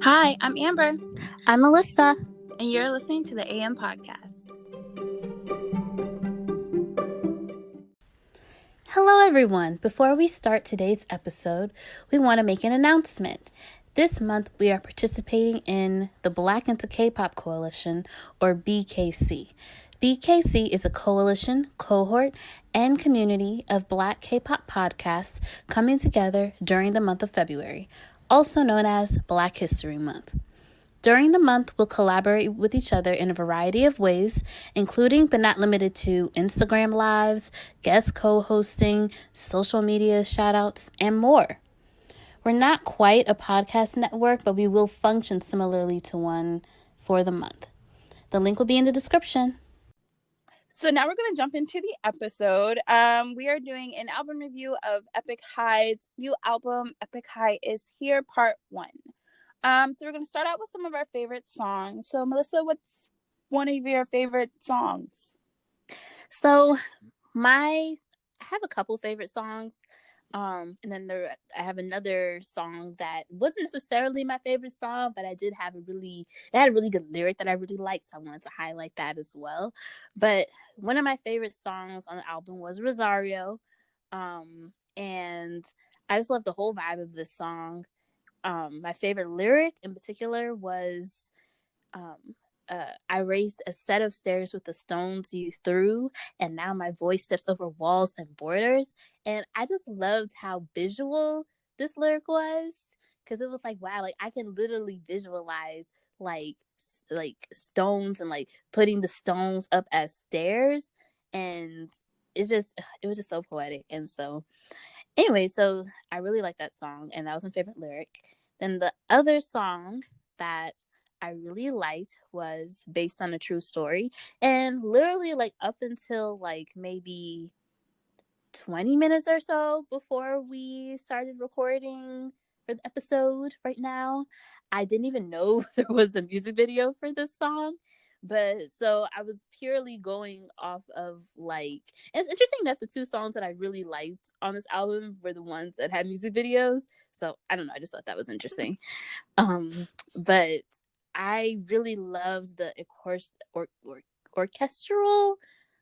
Hi, I'm Amber, I'm Melissa. and you're listening to the AM Podcast. Hello, everyone. Before we start today's episode, we want to make an announcement. This month, we are participating in the Black into K-Pop Coalition, or BKC. BKC is a coalition, cohort, and community of Black K-pop podcasts coming together during the month of February, also known as Black History Month. During the month, we'll collaborate with each other in a variety of ways, including but not limited to Instagram Lives, guest co-hosting, social media shoutouts, and more. We're not quite a podcast network, but we will function similarly to one for the month. The link will be in the description. So now we're going to jump into the episode. We are doing an album review of EPIK High's new album, EPIK High Is Here, Part 1. So we're going to start out with some of our favorite songs. So Melissa, what's one of your favorite songs? So I have a couple favorite songs. And then I have another song that wasn't necessarily my favorite song, but it had a really good lyric that I really liked, so I wanted to highlight that as well. But one of my favorite songs on the album was Rosario. And I just love the whole vibe of this song. My favorite lyric in particular was, I raised a set of stairs with the stones you threw, and now my voice steps over walls and borders. And I just loved how visual this lyric was, because it was like, wow, like I can literally visualize like stones and like putting the stones up as stairs, and it was just so poetic. And so anyway, so I really like that song, and that was my favorite lyric. Then the other song that I really liked was based on a true story, and literally like up until like maybe 20 minutes or so before we started recording for the episode right now, I didn't even know there was a music video for this song. But so I was purely going off of like, it's interesting that the two songs that I really liked on this album were the ones that had music videos. So I don't know, I just thought that was interesting. But I really loved the orchestral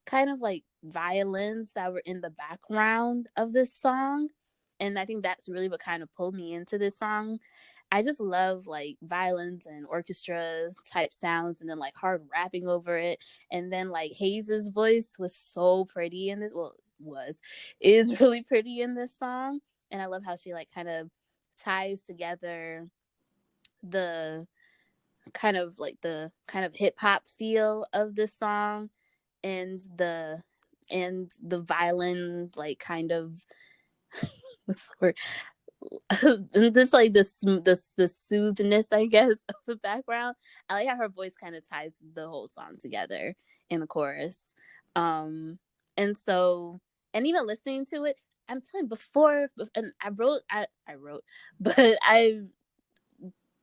kind of like violins that were in the background of this song. And I think that's really what kind of pulled me into this song. I just love like violins and orchestras type sounds, and then like hard rapping over it. And then like Hayes' voice was so pretty in this. Well, is really pretty in this song. And I love how she like kind of ties together the kind of hip hop feel of this song and the violin like kind of what's the word and just like the soothness, I guess, of the background. I like how her voice kind of ties the whole song together in the chorus. And so, and even listening to it, I'm telling you, before, and I wrote, but when I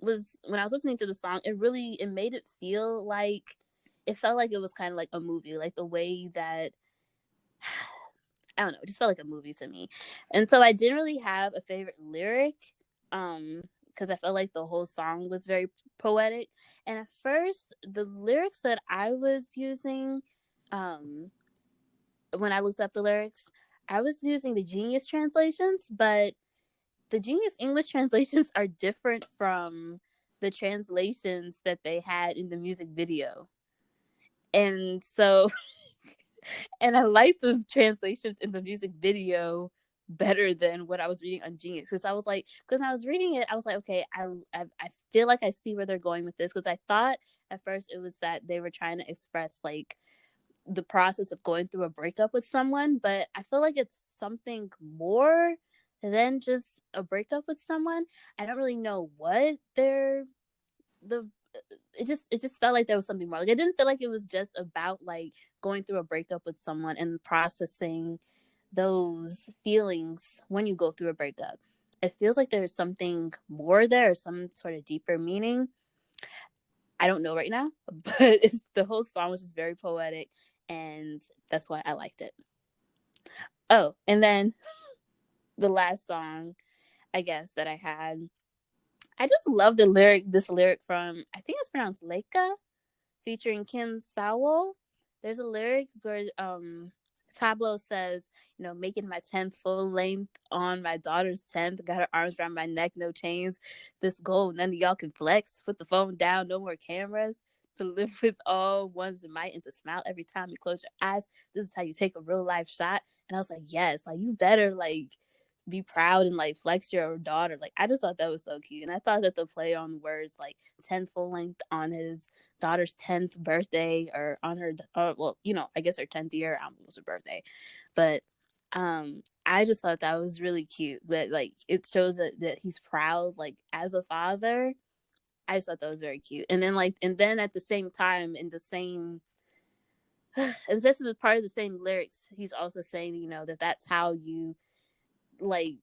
was listening to the song, it made it feel like, it felt like it was kind of like a movie, like the way that, I don't know, it just felt like a movie to me. And so I didn't really have a favorite lyric, because I felt like the whole song was very poetic. And at first, the lyrics that I was using, when I looked up the lyrics, I was using the Genius translations, but the Genius English translations are different from the translations that they had in the music video. And so, and I like the translations in the music video better than what I was reading on Genius. Because when I was reading it, I was like, okay, I feel like I see where they're going with this. Because I thought at first it was that they were trying to express like the process of going through a breakup with someone, but I feel like it's something more than just a breakup with someone. I don't really know what it just felt like there was something more. Like, it didn't feel like it was just about like going through a breakup with someone and processing those feelings when you go through a breakup. It feels like there's something more there, or some sort of deeper meaning. I don't know right now, but the whole song was just very poetic, and that's why I liked it. Oh, and then the last song, I guess, that I had, I just love this lyric from, I think it's pronounced Leica, featuring Kim Sowell. There's a lyric where Tableau says, making my 10th full length on my daughter's 10th, got her arms around my neck, no chains. This goal, none of y'all can flex. Put the phone down, no more cameras. To live with all one's might and to smile every time you close your eyes. This is how you take a real life shot. And I was like, yes, like you better like be proud and like flex your daughter. Like I just thought that was so cute. And I thought that the play on words like 10 full length on his daughter's 10th birthday, or on her I guess her 10th year, was her birthday, but I just thought that was really cute, that like it shows that he's proud like as a father. I just thought that was very cute. And then at the same time, in the same and this is part of the same lyrics, he's also saying, that's how you, like,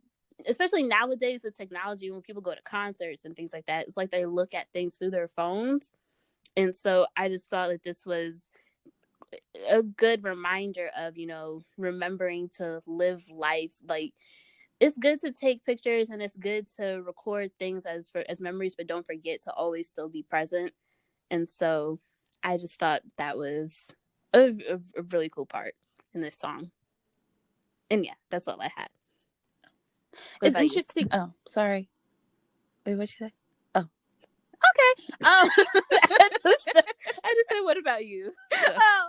especially nowadays with technology, when people go to concerts and things like that, it's like they look at things through their phones. And so I just thought that this was a good reminder of, remembering to live life. Like, it's good to take pictures and it's good to record things as memories, but don't forget to always still be present. And so I just thought that was a really cool part in this song. And yeah, that's all I had. It's interesting. Oh, sorry. Wait, what'd you say? Oh, okay. I just said, what about you? So. Oh,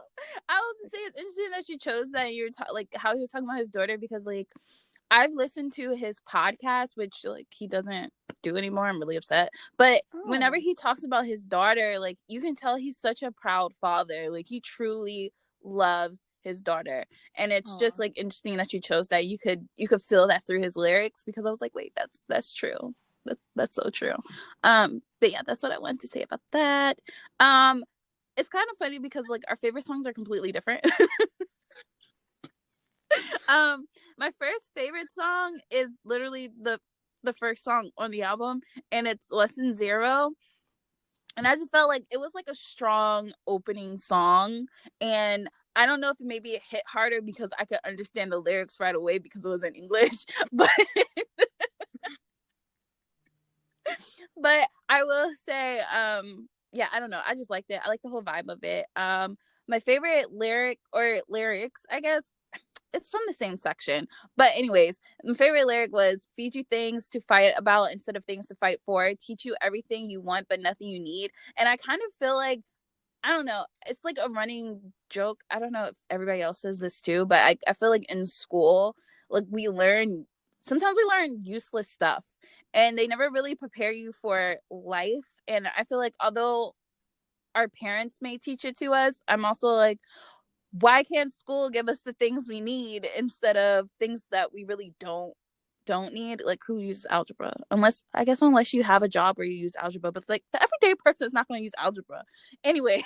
I would say it's interesting that you chose that. You're like how he was talking about his daughter, because like I've listened to his podcast, which like he doesn't do anymore. I'm really upset. But whenever he talks about his daughter, like you can tell he's such a proud father. Like he truly loves his daughter. And it's just like interesting that you chose that. You could feel that through his lyrics, because I was like, wait, that's true. That's so true. But yeah, that's what I wanted to say about that. It's kind of funny because like our favorite songs are completely different. My first favorite song is literally the first song on the album, and it's Lesson Zero. And I just felt like it was like a strong opening song, and I don't know if maybe it hit harder because I could understand the lyrics right away because it was in English, but but I will say, yeah, I don't know, I just liked it. I like the whole vibe of it. My favorite lyrics, I guess, it's from the same section. But anyways, my favorite lyric was, feed you things to fight about instead of things to fight for, teach you everything you want but nothing you need. And I kind of feel like, I don't know, it's like a running joke. I don't know if everybody else says this too, but I feel like in school, like sometimes we learn useless stuff and they never really prepare you for life. And I feel like although our parents may teach it to us, I'm also like, why can't school give us the things we need instead of things that we really don't need? Like, who uses algebra? Unless you have a job where you use algebra, but like the everyday person is not going to use algebra anyway.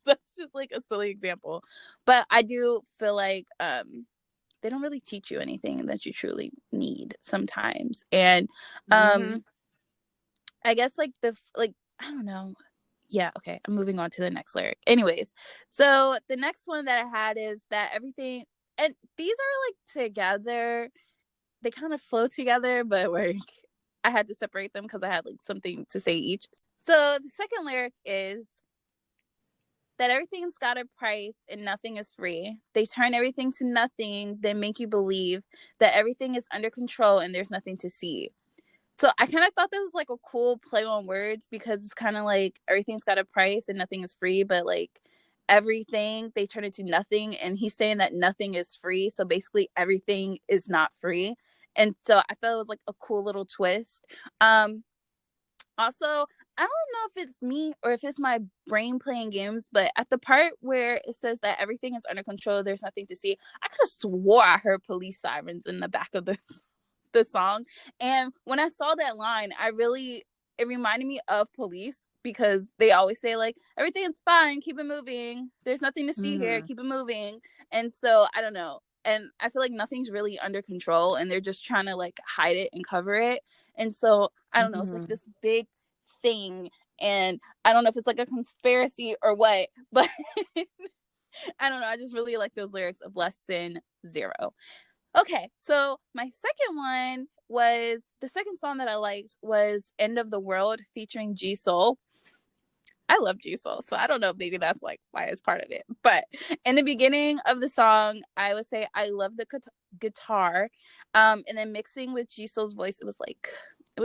That's just like a silly example, but I do feel like they don't really teach you anything that you truly need sometimes. And I guess like I don't know. Yeah, okay, I'm moving on to the next lyric. Anyways, so the next one that I had is that everything, and these are like together, they kind of flow together, but like I had to separate them because I had like something to say each. So the second lyric is that everything's got a price and nothing is free. They turn everything to nothing, then make you believe that everything is under control and there's nothing to see. So I kind of thought that was like a cool play on words, because it's kind of like everything's got a price and nothing is free, but like everything they turn into nothing, and he's saying that nothing is free, so basically everything is not free. And so I thought it was like a cool little twist. Also, I don't know if it's me or if it's my brain playing games, but at the part where it says that everything is under control, there's nothing to see, I could have swore I heard police sirens in the back of the song. And when I saw that line, it reminded me of Police, because they always say like, everything's fine, keep it moving, there's nothing to see here, keep it moving. And so I don't know, and I feel like nothing's really under control and they're just trying to like hide it and cover it. And so I don't know, it's like this big thing, and I don't know if it's like a conspiracy or what, but I don't know, I just really like those lyrics of Lesson Zero. Okay, so my second one was the second song that I liked was End of the World featuring G Soul. I love G Soul, so I don't know if maybe that's like why it's part of it. But in the beginning of the song, I would say I love the guitar. And then mixing with G Soul's voice, it was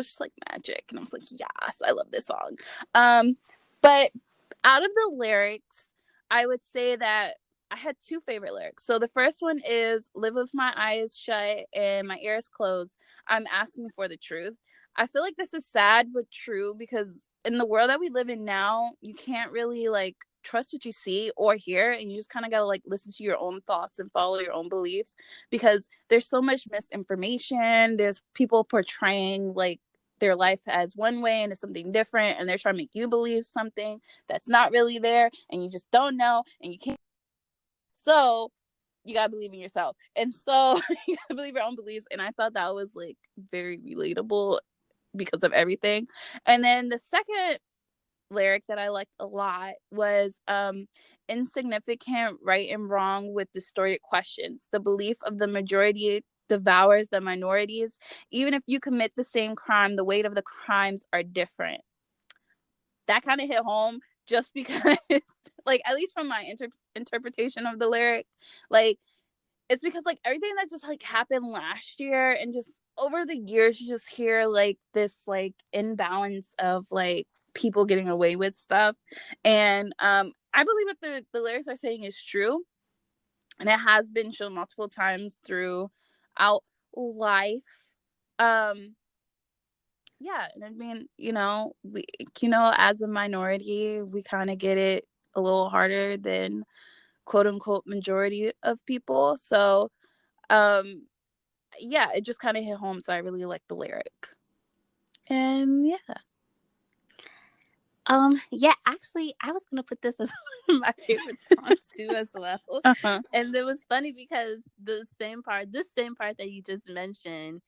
just like magic. And I was like, yes, I love this song. But out of the lyrics, I would say that I had two favorite lyrics. So the first one is live with my eyes shut and my ears closed. I'm asking for the truth. I feel like this is sad but true because in the world that we live in now, you can't really like trust what you see or hear, and you just kind of got to like listen to your own thoughts and follow your own beliefs because there's so much misinformation. There's people portraying like their life as one way and it's something different, and they're trying to make you believe something that's not really there, and you just don't know, and you can't. So you gotta believe in yourself, and so you gotta believe your own beliefs. And I thought that was like very relatable because of everything. And then the second lyric that I liked a lot was insignificant, right and wrong with distorted questions. The belief of the majority devours the minorities. Even if you commit the same crime, the weight of the crimes are different. That kind of hit home just because, like, at least from my interpretation of the lyric, like, it's because like everything that just like happened last year and just over the years you just hear like this like imbalance of like people getting away with stuff. And I believe what the lyrics are saying is true, and it has been shown multiple times throughout life. um yeah, and I mean, as a minority we kind of get it a little harder than quote unquote majority of people. So um yeah, it just kind of hit home, so I really like the lyric. And yeah. Yeah, actually, I was gonna put this as one of my favorite songs too, as well. Uh-huh. And it was funny because this same part that you just mentioned,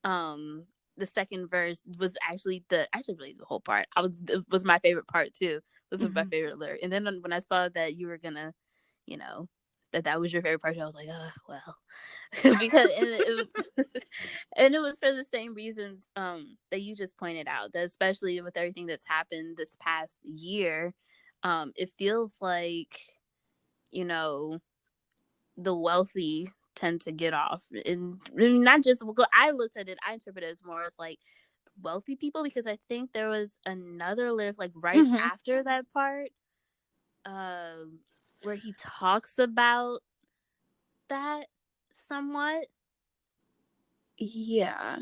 the second verse was actually really the whole part. It was my favorite part too. This was my Mm-hmm. favorite lyric. And then when I saw that you were gonna, you know, that was your favorite part, I was like, well, because it was and it was for the same reasons that you just pointed out, that especially with everything that's happened this past year, it feels like, you know, the wealthy tend to get off, and not just, well, I looked at it, I interpreted it as more as like wealthy people, because I think there was another lyric like right Mm-hmm. after that part, where he talks about that somewhat. Yeah.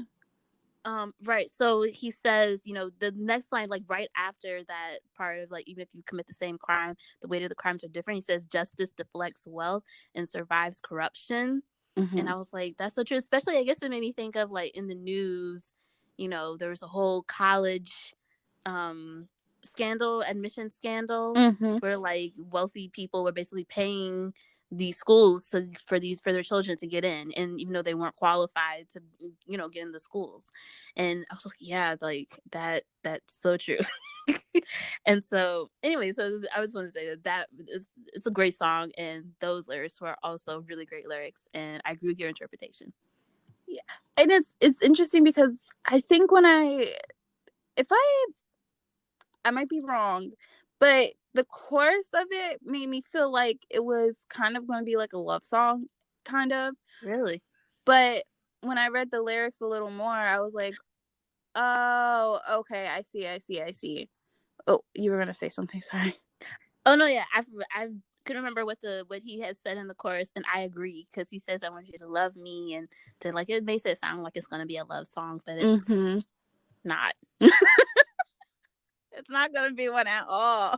Right. So he says, the next line, like right after that part of like, even if you commit the same crime, the weight of the crimes are different. He says, justice deflects wealth and survives corruption. Mm-hmm. And I was like, that's so true. Especially, I guess it made me think of like in the news, there was a whole college um, admission scandal, Mm-hmm. where like wealthy people were basically paying these schools for their children to get in, and even though they weren't qualified to get in the schools. And I was like, yeah, like that's so true. And so anyway, so I just want to say that it's a great song, and those lyrics were also really great lyrics, and I agree with your interpretation. Yeah. And it's interesting because I think if I might be wrong, but the chorus of it made me feel like it was kind of going to be like a love song, kind of. Really? But when I read the lyrics a little more, I was like, oh, okay, I see. Oh, you were gonna say something. Sorry. Oh no, yeah, I couldn't remember what he had said in the chorus, and I agree, because he says, "I want you to love me," and to like, it makes it sound like it's gonna be a love song, but Mm-hmm. it's not. It's not gonna be one at all.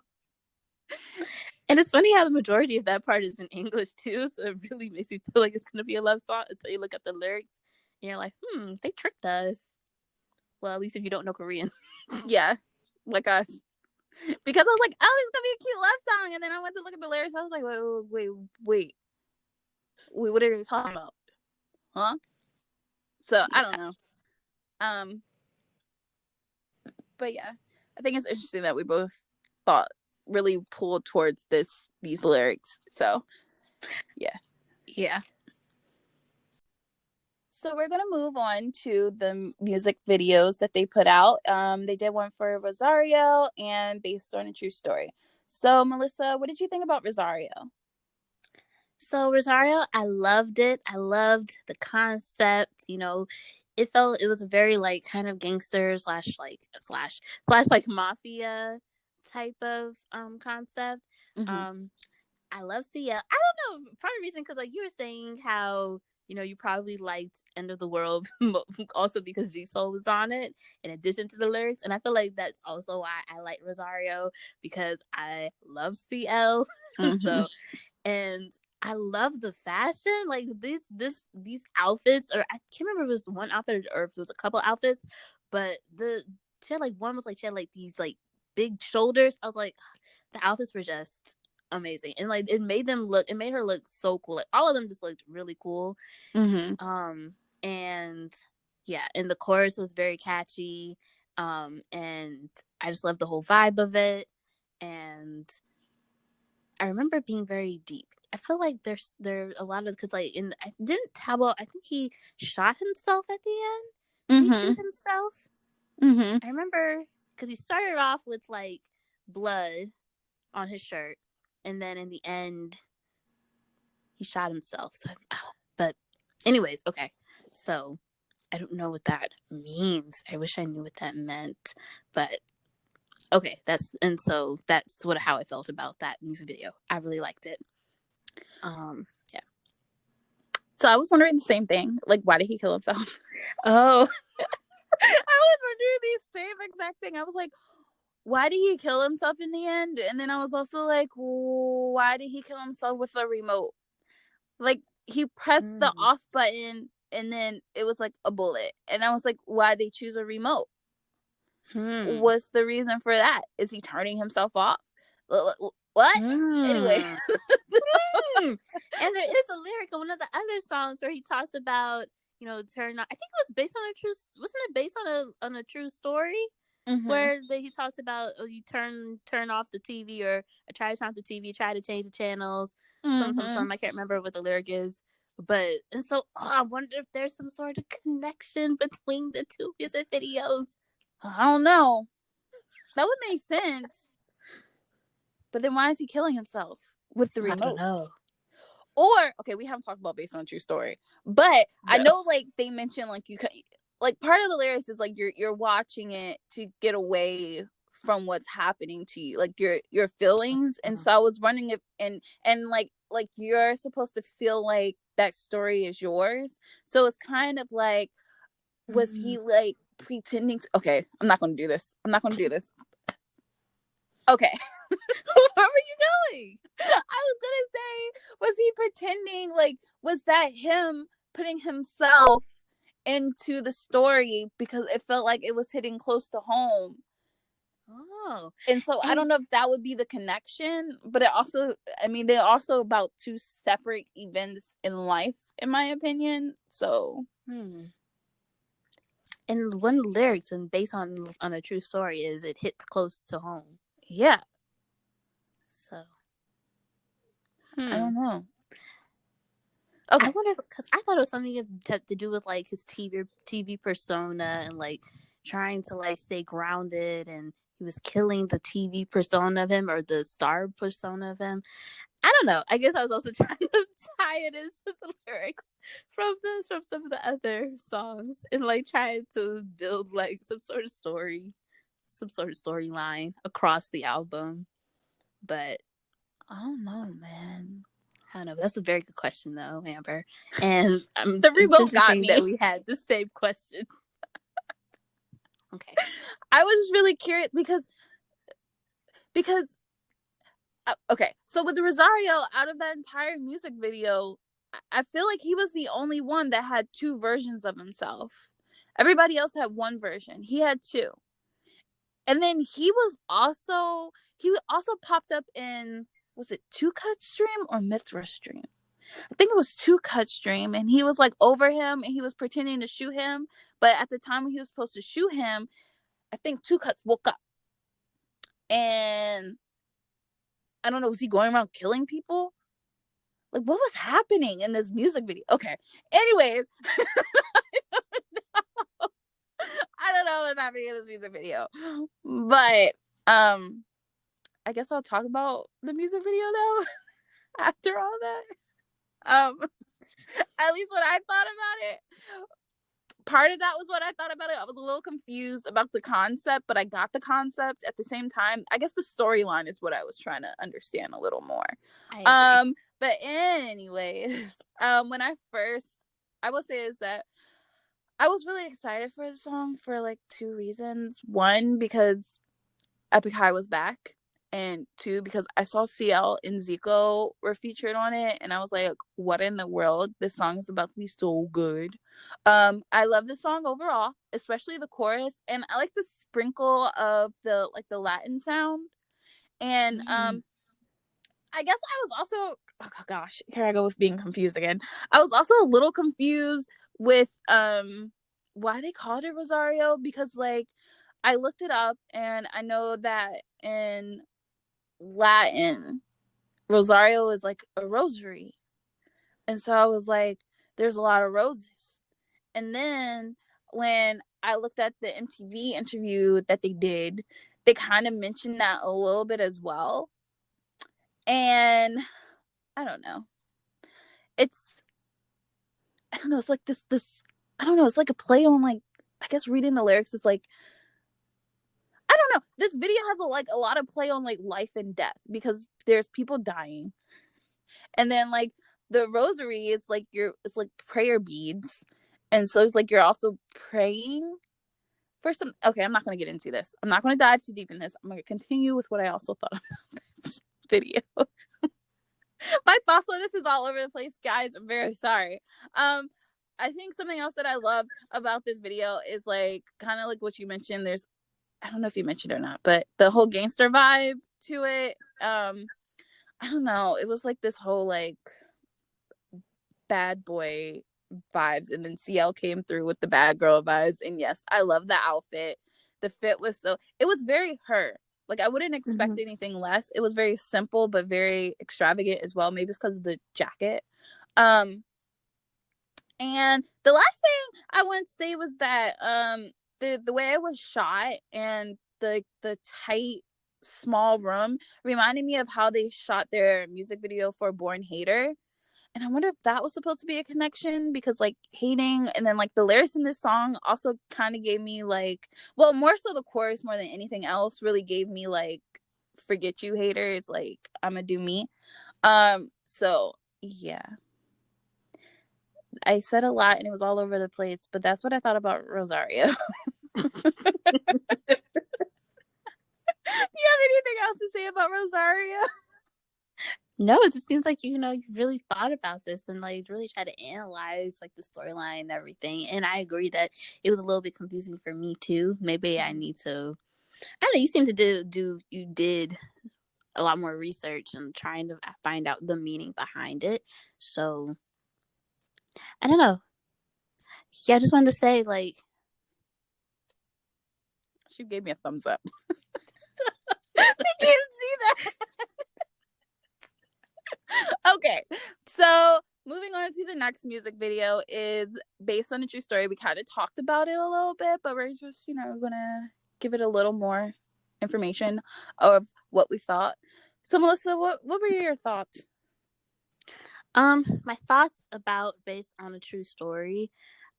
And it's funny how the majority of that part is in English too, so it really makes you feel like it's gonna be a love song until you look at the lyrics and you're like, they tricked us. Well, at least if you don't know Korean. Yeah, like us. Because I was like, oh, it's gonna be a cute love song, and then I went to look at the lyrics. I was like, wait, what are they talking about? Huh? So I don't Yeah. know. Um, but yeah, I think it's interesting that we both thought really pulled towards these lyrics. So yeah. Yeah. So we're gonna move on to the music videos that they put out. They did one for Rosario and based on a true story. So Melissa, what did you think about Rosario? So Rosario, I loved it. I loved the concept. It was a very like kind of gangster slash like mafia type of concept. Mm-hmm. Um, I love CL. I don't know, part of the reason because like you were saying how you probably liked End of the World also because G Soul was on it in addition to the lyrics, and I feel like that's also why I like Rosario because I love CL. Mm-hmm. So and I love the fashion. Like these outfits, or I can't remember if it was one outfit or if it was a couple outfits, but she had like one was like she had like these like big shoulders. I was like, the outfits were just amazing, and like it made her look so cool. Like all of them just looked really cool. Mm-hmm. And yeah, and the chorus was very catchy. And I just love the whole vibe of it, and I remember being very deep. I feel like there a lot of because like in I didn't Tabo. I think he shot himself at the end. Did he Mm-hmm. shoot himself? Mm-hmm. I remember because he started off with like blood on his shirt, and then in the end he shot himself. So, but anyways, okay. So I don't know what that means. I wish I knew what that meant, but okay. That's how I felt about that music video. I really liked it. Yeah. So I was wondering the same thing. Like, why did he kill himself? Oh. I was wondering the same exact thing. I was like, why did he kill himself in the end? And then I was also like, why did he kill himself with a remote? Like, he pressed the Mm. off button and then it was like a bullet. And I was like, why they choose a remote? Hmm. What's the reason for that? Is he turning himself off? What? Anyway. Hmm. Hmm. And there is a lyric on one of the other songs where he talks about, turn on. I think it was based on a true. Wasn't it based on a true story? Mm-hmm. Where he talks about you turn off the TV or try to turn off the TV, try to change the channels. Mm-hmm. Some. I can't remember what the lyric is, but and so I wonder if there's some sort of connection between the two music videos. I don't know. That would make sense. But then why is he killing himself with the I don't remote? know. Or okay, we haven't talked about based on a true story, but I No. know like they mentioned like like part of the lyrics is like you're watching it to get away from what's happening to you, like your feelings. And so I was wondering if and like you're supposed to feel like that story is yours. So it's kind of like was Mm. he like pretending to, okay, I'm not gonna do this. Okay. Where were you going? I was gonna say, was he pretending? Like, was that him putting himself into the story because it felt like it was hitting close to home? Oh, And so I and don't know if that would be the connection, but it also, I mean, they're also about two separate events in life, in my opinion. So, hmm. And one of the lyrics and based on a true story is it hits close to home. yeah, So, I hmm. don't know. I Okay. wonder because I thought it was something to do with like his TV persona and like trying to like stay grounded and he was killing the TV persona of him or the star persona of him. I don't know. I guess I was also trying to tie it into the lyrics from some of the other songs and like trying to build like some sort of storyline across the album. But I don't know, man. I don't know. That's a very good question, though, Amber. And The it's remote got interesting that me. we had the same question. Okay. I was really curious because okay, so with Rosario, out of that entire music video, I feel like he was the only one that had two versions of himself. Everybody else had one version. He had two. And then he also popped up in, was it Two Cut Stream or Mithra Stream? I think it was Two Cut Stream, and he was like over him and he was pretending to shoot him. But at the time when he was supposed to shoot him, I think Two Cuts woke up. And I don't know, was he going around killing people? Like, what was happening in this music video? Okay. Anyways, I don't know what's happening in this music video. But I guess I'll talk about the music video now after all that. At least what I thought about it. Part of that was what I thought about it. I was a little confused about the concept, but I got the concept at the same time. I guess the storyline is what I was trying to understand a little more. I agree. But anyways, when I will say is that I was really excited for the song for like two reasons. One, because EPIK HIGH was back, and two, because I saw CL and Zico were featured on it, and I was like, what in the world? This song is about to be so good. I love the song overall, especially the chorus, and I like the sprinkle of the Latin sound. And I guess I was also, oh gosh, here I go with being confused again. I was also a little confused with why they called it Rosario, because like I looked it up and I know that in Latin, Rosario is like a rosary. And so I was like, there's a lot of roses. And then when I looked at the MTV interview that they did, they kind of mentioned that a little bit as well. And I don't know. It's I don't know, it's like this I don't know, it's like a play on like I guess reading the lyrics is like I don't know. This video has a lot of play on like life and death because there's people dying. And then like the rosary is like it's like prayer beads. And so it's like you're also praying for some okay, I'm not gonna get into this. I'm not gonna dive too deep in this. I'm gonna continue with what I also thought about this video. My thoughts on this is all over the place, guys. I'm very sorry. I think something else that I love about this video is like kind of like what you mentioned. There's I don't know if you mentioned it or not, but the whole gangster vibe to it. I don't know. It was like this whole like bad boy vibes, and then CL came through with the bad girl vibes. And yes, I love the outfit. The fit was it was very her. Like I wouldn't expect anything less. It was very simple but very extravagant as well. Maybe it's because of the jacket. And the last thing I want to say was that the way it was shot and the tight small room reminded me of how they shot their music video for Born Hater. And I wonder if that was supposed to be a connection because like hating and then like the lyrics in this song also kind of gave me like well more so the chorus more than anything else really gave me like forget you hater. It's like I'ma do me. So yeah. I said a lot and it was all over the place, but that's what I thought about Rosario. You have anything else to say about Rosario? No, it just seems like you really thought about this and like really tried to analyze like the storyline and everything. And I agree that it was a little bit confusing for me too. Maybe I need to. I don't know. You seem to you did a lot more research and trying to find out the meaning behind it. So I don't know. Yeah, I just wanted to say like She gave me a thumbs up. I can't see that. Okay, so moving on to the next music video is based on a true story. We kind of talked about it a little bit, but we're just gonna give it a little more information of what we thought. So Melissa, what were your thoughts? my thoughts about based on a true story.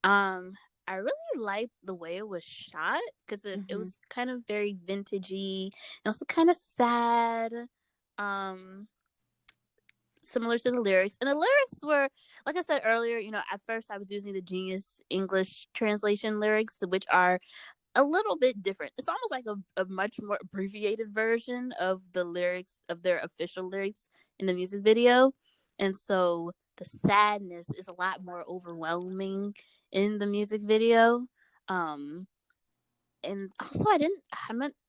I really liked the way it was shot because it was kind of very vintagey and also kind of sad. Similar to the lyrics. And the lyrics were, like I said earlier, at first I was using the Genius English translation lyrics, which are a little bit different. It's almost like a much more abbreviated version of the lyrics, of their official lyrics in the music video. And so the sadness is a lot more overwhelming in the music video. And also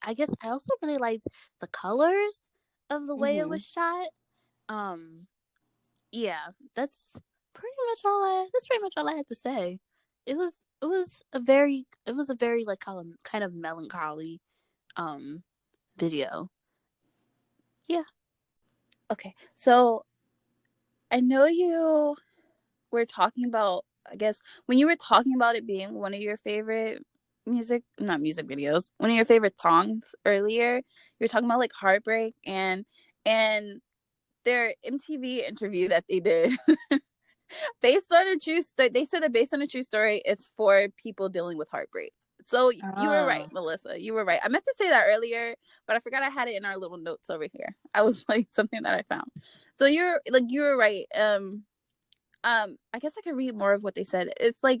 I guess I also really liked the colors of the way it was shot. Yeah, that's that's pretty much all I had to say. It was a very like kind of melancholy video. Yeah. Okay, so I know you were talking about, I guess, when you were talking about it being one of your favorite not music videos, one of your favorite songs earlier, you were talking about like heartbreak and their MTV interview that they did. Based on a true story, they said that based on a true story, it's for people dealing with heartbreak. So you were right, Oh. Melissa. You were right. I meant to say that earlier, but I forgot I had it in our little notes over here. I was like something that I found. So you were right. I guess I could read more of what they said. It's like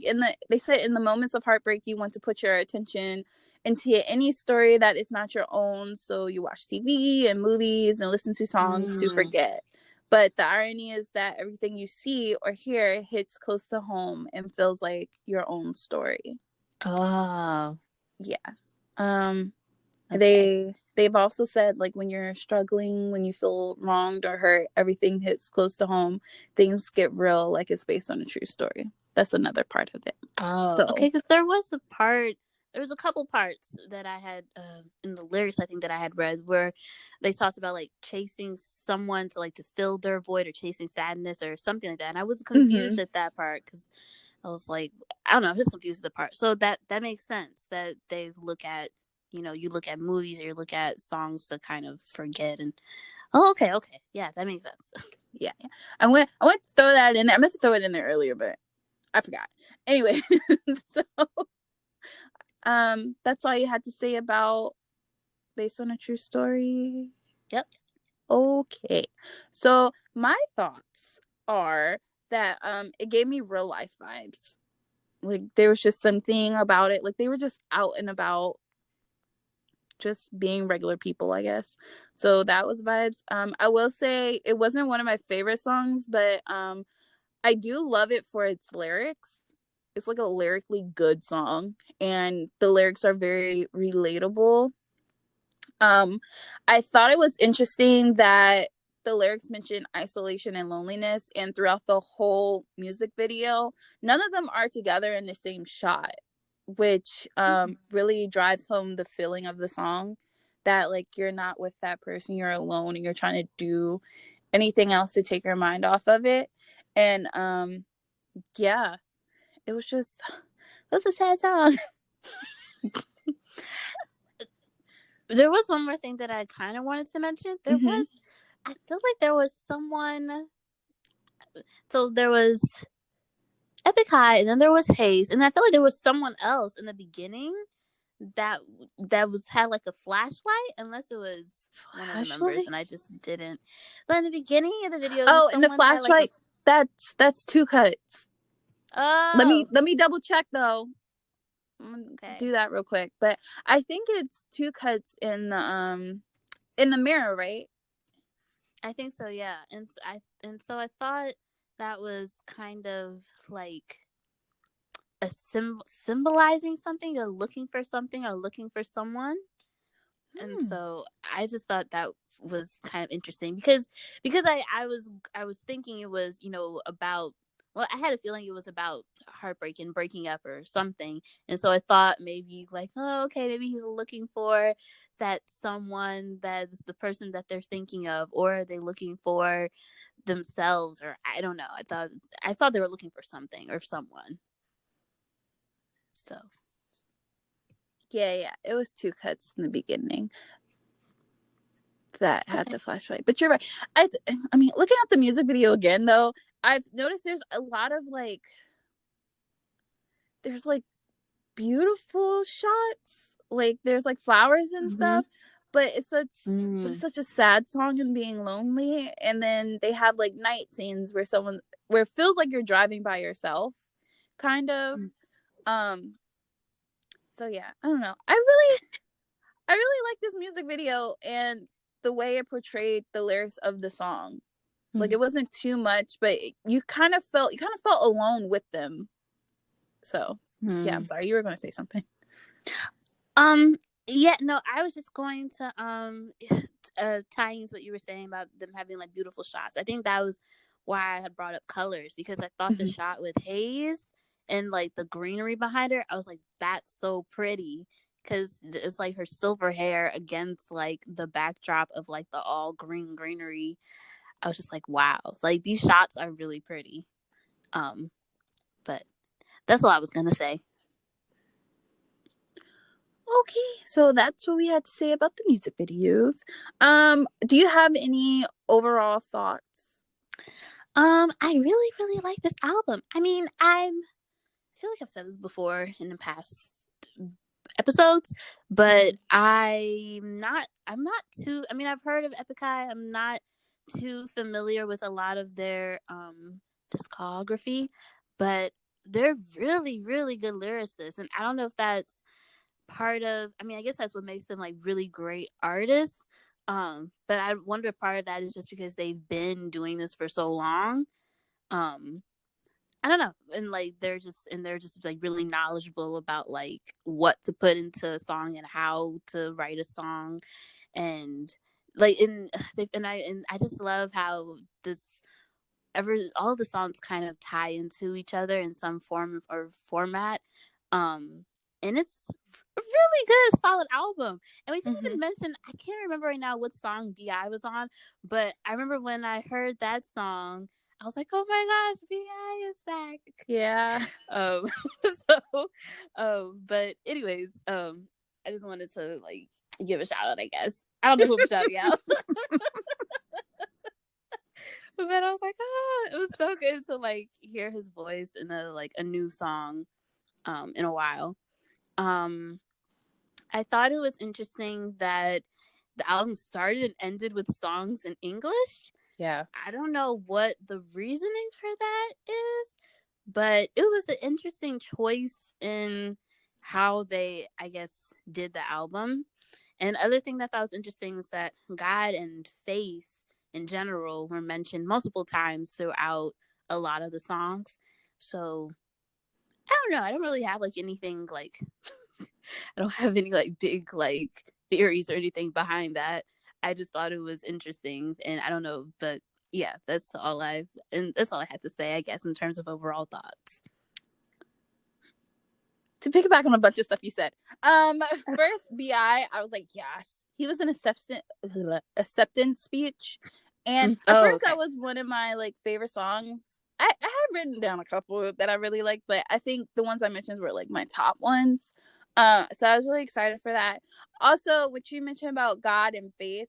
they said in the moments of heartbreak, you want to put your attention into any story that is not your own. So you watch TV and movies and listen to songs to forget. But the irony is that everything you see or hear hits close to home and feels like your own story. Oh. Yeah. Okay. They've also said like when you're struggling, when you feel wronged or hurt, everything hits close to home. Things get real, like it's based on a true story. That's another part of it. Oh, So okay. Because there was a couple parts that I had in the lyrics. I think that I had read where they talked about like chasing someone to like to fill their void or chasing sadness or something like that. And I was confused at that part because I was like, I don't know, I'm just confused at the part. So that makes sense that they look at, you look at movies or you look at songs to kind of forget and okay, yeah, that makes sense. yeah. I went to throw that in there. I meant to throw it in there earlier, but I forgot. Anyway, so that's all you had to say about based on a true story. Yep. Okay. So my thoughts are that it gave me real life vibes. Like there was just something about it. Like they were just out and about, just being regular people, I guess. So that was vibes. I will say it wasn't one of my favorite songs, but I do love it for its lyrics. It's like a lyrically good song, and the lyrics are very relatable. Um, I thought it was interesting that the lyrics mention isolation and loneliness, and throughout the whole music video, none of them are together in the same shot, which really drives home the feeling of the song that like you're not with that person, you're alone, and you're trying to do anything else to take your mind off of it. And yeah, it was a sad song. There was one more thing that I kind of wanted to mention. Mm-hmm. I feel like there was someone. So there was EPIK High, and then there was Hayes, and I feel like there was someone else in the beginning that had like a flashlight, unless it was one of the members, Flashlight. and I just didn't. But in the beginning of the video, Oh, just and the someone had like a. flashlight. That's two cuts. Oh, Let me double check though. okay. Do that real quick. But I think it's two cuts in the mirror, right? I think so, yeah. And so I thought that was kind of like a symbolizing something, or looking for something, or looking for someone. And so I just thought that was kind of interesting because I was thinking it was, about, well, I had a feeling it was about heartbreak and breaking up or something. And so I thought maybe like, oh, okay, maybe he's looking for that someone that's the person that they're thinking of, or are they looking for themselves, or I don't know. I thought they were looking for something or someone. So Yeah. It was two cuts in the beginning that had okay. the flashlight. But you're right. I mean, looking at the music video again though, I've noticed there's a lot of there's like beautiful shots. Like there's like flowers and Mm-hmm. stuff, but it's such a sad song and being lonely. And then they have like night scenes where it feels like you're driving by yourself, kind of. Um, so yeah, I don't know. I really like this music video and the way it portrayed the lyrics of the song. Like Mm-hmm. it wasn't too much, but you kind of felt alone with them. So yeah, I'm Mm-hmm. sorry, you were going to say something. Yeah, no, I was just going to tie into what you were saying about them having like beautiful shots. I think that was why I had brought up colors, because I thought the Mm-hmm. shot with Hayes and like the greenery behind her, I was like, that's so pretty, because it's like her silver hair against like the backdrop of like the all greenery. I was just like, wow, like these shots are really pretty. But that's all I was gonna say. Okay, so that's what we had to say about the music videos. Do you have any overall thoughts? I really, really like this album. I mean, I feel like I've said this before in the past episodes, but I'm not too, I mean, I've heard of EPIK HIGH. I'm not too familiar with a lot of their discography, but they're really, really good lyricists. And I don't know if that's part of, I mean, I guess that's what makes them like really great artists. But I wonder if part of that is just because they've been doing this for so long. Um, I don't know. And like they're just like really knowledgeable about like what to put into a song and how to write a song. And like in they and I just love how this all the songs kind of tie into each other in some form or format. And it's a really good, solid album. And we didn't even mention, I can't remember right now what song DI was on, but I remember when I heard that song, I was like, oh my gosh, BI is back. Yeah. But anyways, I just wanted to like give a shout out, I guess. I don't know who I'm shouting out. But I was like, oh, it was so good to like hear his voice in a new song in a while. I thought it was interesting that the album started and ended with songs in English. Yeah. I don't know what the reasoning for that is, but it was an interesting choice in how they, I guess, did the album. And other thing that I thought was interesting is that God and faith in general were mentioned multiple times throughout a lot of the songs. So I don't know. I don't really have like anything like I don't have any like big like theories or anything behind that. I just thought it was interesting, and I don't know, but yeah, that's all I had to say, I guess, in terms of overall thoughts. To pick back on a bunch of stuff you said, first BI, I was like, yes, he was an acceptance speech, and at first that was one of my like favorite songs. I have written down a couple that I really like, but I think the ones I mentioned were like my top ones. So I was really excited for that. Also, what you mentioned about God and faith,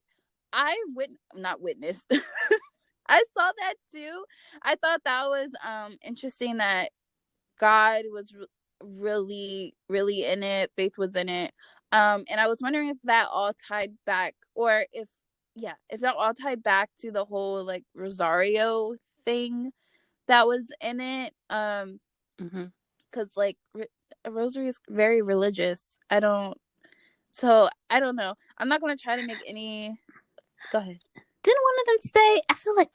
not witnessed. I saw that too. I thought that was interesting that God was really, really in it. Faith was in it. And I was wondering if that all tied back, or if that all tied back to the whole like Rosario thing that was in it. Because like a rosary is very religious. I don't know. I'm not gonna try to make any. Go ahead. Didn't one of them say? I feel like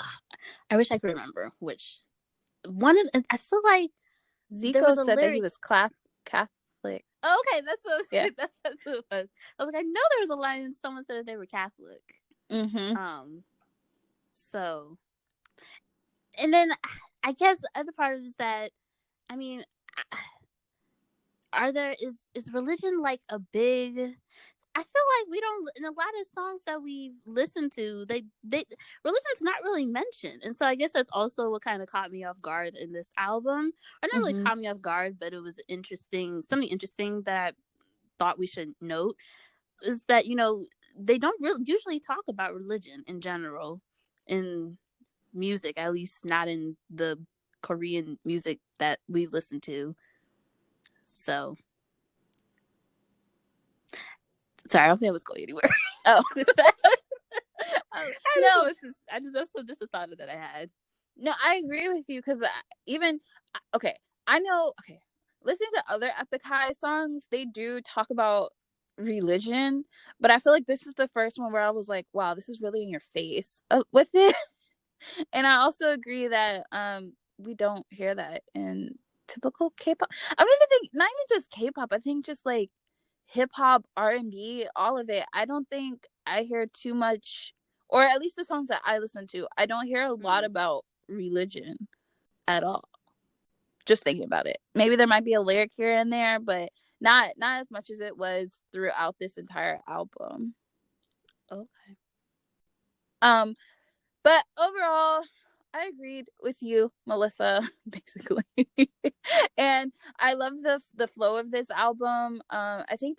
I wish I could remember which one of. I feel like Zico said that he was Catholic. Oh, okay, that's what, yeah. that's what it was. I was like, I know there was a line and someone said that they were Catholic. So, and then I guess the other part is that, I mean, is religion like a big? I feel like we don't, in a lot of songs that we've listened to, they religion's not really mentioned, and so I guess that's also what kind of caught me off guard in this album. Or not really caught me off guard, but it was something interesting that I thought we should note is that they don't really usually talk about religion in general in music, at least not in the Korean music that we listen to. So. Sorry, I don't think I was going anywhere. Oh. No, just a thought that I had. No, I agree with you because listening to other EPIK HIGH songs, they do talk about religion, but I feel like this is the first one where I was like, wow, this is really in your face with it. And I also agree that we don't hear that in typical K-pop. I mean, I think not even just K-pop, I think just like hip-hop, R&B, all of it. I don't think I hear too much, or at least the songs that I listen to, I don't hear a lot about religion at all. Just thinking about it, maybe there might be a lyric here and there, but not as much as it was throughout this entire album. Okay. But overall, I agreed with you, Melissa, basically. And I love the flow of this album. I think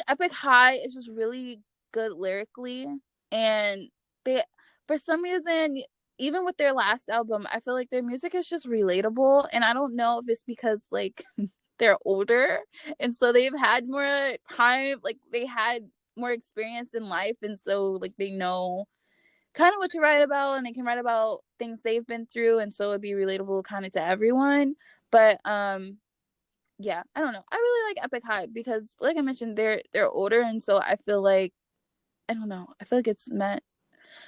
Epic High is just really good lyrically, and they, for some reason, even with their last album, I feel like their music is just relatable, and I don't know if it's because like they're older and so they've had more time, like they had more experience in life, and so like they know kind of what to write about, and they can write about things they've been through, and so it'd be relatable kind of to everyone. But yeah, I don't know, I really like Epic High because like I mentioned, they're older, and so I feel like, I don't know, I feel like it's meant,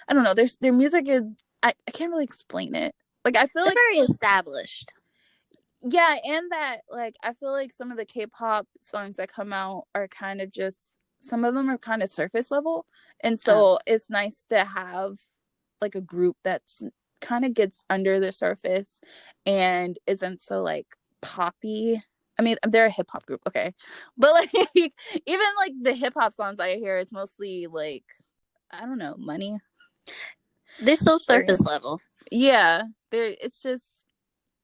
I don't know, their music is, I can't really explain it. Like I feel They're like, very established. yeah, and that like I feel like some of the K-pop songs that come out are kind of just, some of them are kind of surface level, and so it's nice to have like a group that's kind of gets under the surface and isn't so like poppy. I mean, they're a hip hop group, okay, but like even like the hip hop songs I hear, it's mostly like, I don't know, money. They're so Or surface level. yeah, it's just,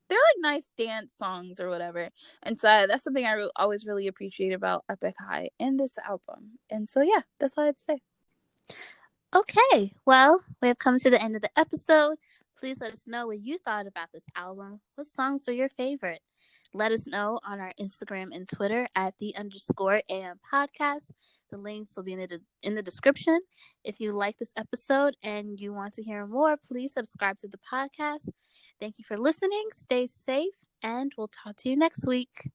they're like nice dance songs or whatever. And so that's something I always really appreciate about Epic High and this album. And so yeah, that's all I had to say. Okay, well, we have come to the end of the episode. Please let us know what you thought about this album. What songs were your favorite? Let us know on our Instagram and Twitter at _AM podcast. The links will be in the description. If you like this episode and you want to hear more, please subscribe to the podcast. Thank you for listening. Stay safe, and we'll talk to you next week.